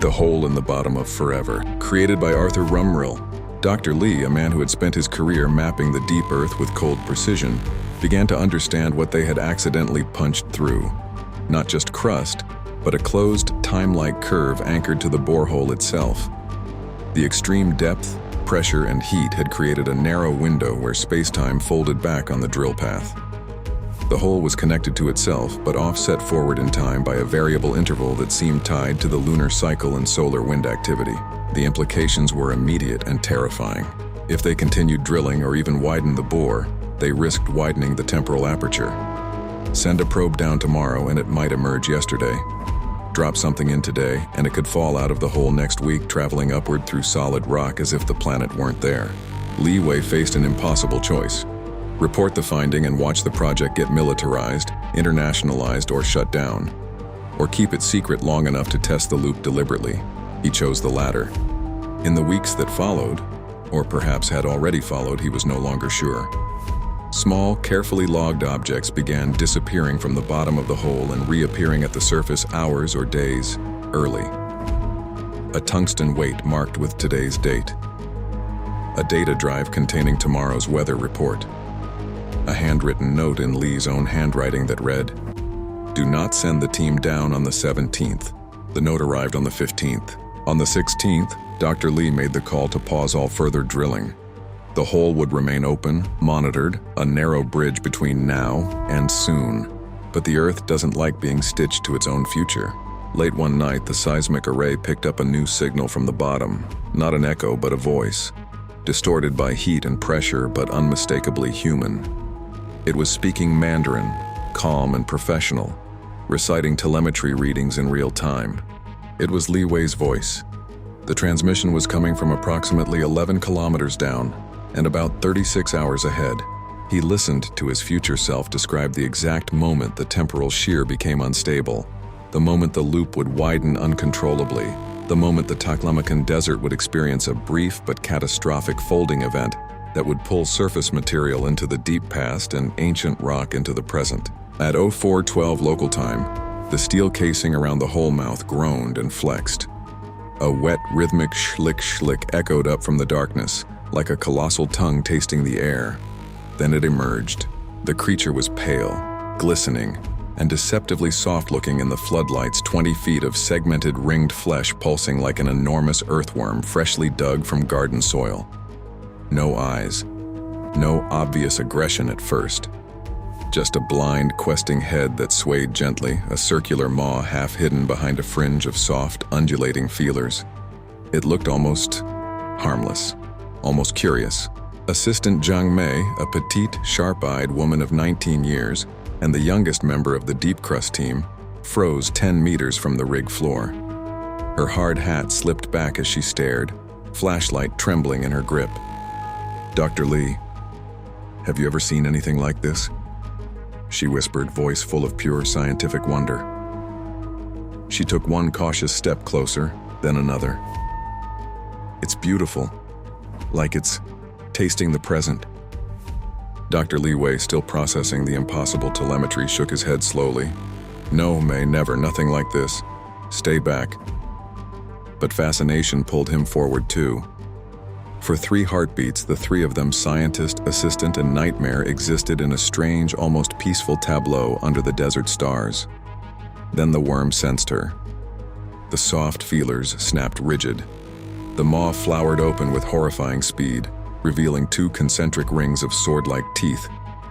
The Hole in the Bottom of Forever. Created by Arthur Rumrill, Dr. Lee, a man who had spent his career mapping the deep earth with cold precision, began to understand what they had accidentally punched through. Not just crust, but a closed, time-like curve anchored to the borehole itself. The extreme depth, pressure, and heat had created a narrow window where space-time folded back on the drill path. The hole was connected to itself, but offset forward in time by a variable interval that seemed tied to the lunar cycle and solar wind activity. The implications were immediate and terrifying. If they continued drilling or even widened the bore, they risked widening the temporal aperture. Send a probe down tomorrow and it might emerge yesterday. Drop something in today and it could fall out of the hole next week, traveling upward through solid rock as if the planet weren't there. Li Wei faced an impossible choice. Report the finding and watch the project get militarized, internationalized, or shut down. Or keep it secret long enough to test the loop deliberately. He chose the latter. In the weeks that followed, or perhaps had already followed, he was no longer sure. Small, carefully logged objects began disappearing from the bottom of the hole and reappearing at the surface hours or days early. A tungsten weight marked with today's date. A data drive containing tomorrow's weather report. A handwritten note in Lee's own handwriting that read, "Do not send the team down on the 17th. The note arrived on the 15th. On the 16th, Dr. Lee made the call to pause all further drilling. The hole would remain open, monitored, a narrow bridge between now and soon. But the Earth doesn't like being stitched to its own future. Late one night, the seismic array picked up a new signal from the bottom. Not an echo, but a voice. Distorted by heat and pressure, but unmistakably human. It was speaking Mandarin, calm and professional, reciting telemetry readings in real time. It was Li Wei's voice. The transmission was coming from approximately 11 kilometers down and about 36 hours ahead. He listened to his future self describe the exact moment the temporal shear became unstable, the moment the loop would widen uncontrollably, the moment the Taklamakan Desert would experience a brief but catastrophic folding event that would pull surface material into the deep past and ancient rock into the present. At 04:12 local time, the steel casing around the hole mouth groaned and flexed. A wet, rhythmic schlick echoed up from the darkness, like a colossal tongue tasting the air. Then it emerged. The creature was pale, glistening, and deceptively soft-looking in the floodlights, 20 feet of segmented, ringed flesh pulsing like an enormous earthworm freshly dug from garden soil. No eyes, no obvious aggression at first. Just a blind, questing head that swayed gently, a circular maw half hidden behind a fringe of soft, undulating feelers. It looked almost harmless, almost curious. Assistant Zhang Mei, a petite, sharp-eyed woman of 19 years, and the youngest member of the deep crust team, froze 10 meters from the rig floor. Her hard hat slipped back as she stared, flashlight trembling in her grip. "Dr. Lee, have you ever seen anything like this?" she whispered, voice full of pure scientific wonder. She took one cautious step closer, then another. "It's beautiful, like it's tasting the present." Dr. Li Wei, still processing the impossible telemetry, shook his head slowly. "No, May, never, nothing like this. Stay back." But fascination pulled him forward too. For 3 heartbeats, the 3 of them, scientist, assistant, and nightmare, existed in a strange, almost peaceful tableau under the desert stars. Then the worm sensed her. The soft feelers snapped rigid. The maw flowered open with horrifying speed, revealing 2 concentric rings of sword-like teeth,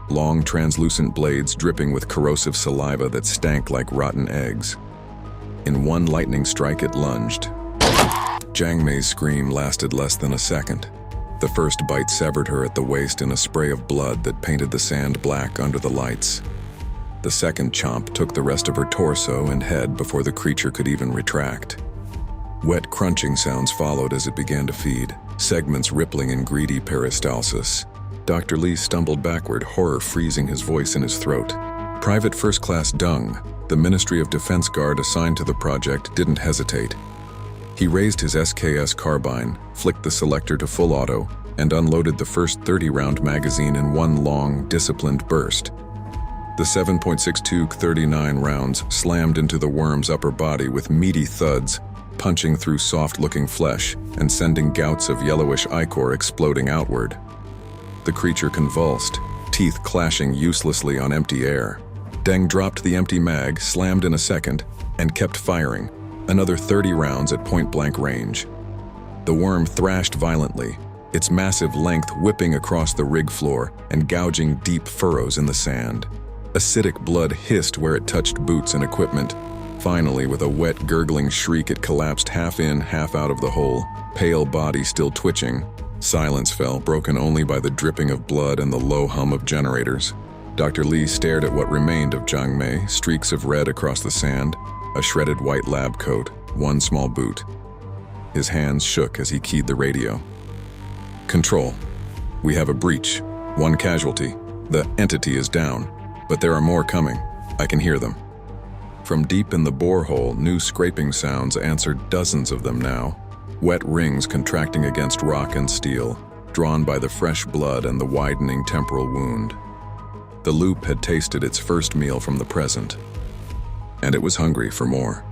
long translucent blades dripping with corrosive saliva that stank like rotten eggs. In one lightning strike it lunged. Zhang Mei's scream lasted less than a second. The first bite severed her at the waist in a spray of blood that painted the sand black under the lights. The second chomp took the rest of her torso and head before the creature could even retract. Wet crunching sounds followed as it began to feed, segments rippling in greedy peristalsis. Dr. Lee stumbled backward, horror freezing his voice in his throat. Private First Class Dung, the Ministry of Defense guard assigned to the project, didn't hesitate. He raised his SKS carbine, flicked the selector to full auto, and unloaded the first 30-round magazine in one long, disciplined burst. The 7.62 39 rounds slammed into the worm's upper body with meaty thuds, punching through soft-looking flesh and sending gouts of yellowish ichor exploding outward. The creature convulsed, teeth clashing uselessly on empty air. Deng dropped the empty mag, slammed in a second, and kept firing, another 30 rounds at point-blank range. The worm thrashed violently, its massive length whipping across the rig floor and gouging deep furrows in the sand. Acidic blood hissed where it touched boots and equipment. Finally, with a wet, gurgling shriek, it collapsed half in, half out of the hole, pale body still twitching. Silence fell, broken only by the dripping of blood and the low hum of generators. Dr. Li stared at what remained of Zhang Mei, streaks of red across the sand, a shredded white lab coat, one small boot. His hands shook as he keyed the radio. Control. We have a breach. One casualty. The entity is down, but there are more coming. I can hear them. From deep in the borehole, new scraping sounds answered, dozens of them now. Wet rings contracting against rock and steel, drawn by the fresh blood and the widening temporal wound. The loop had tasted its first meal from the present, and it was hungry for more.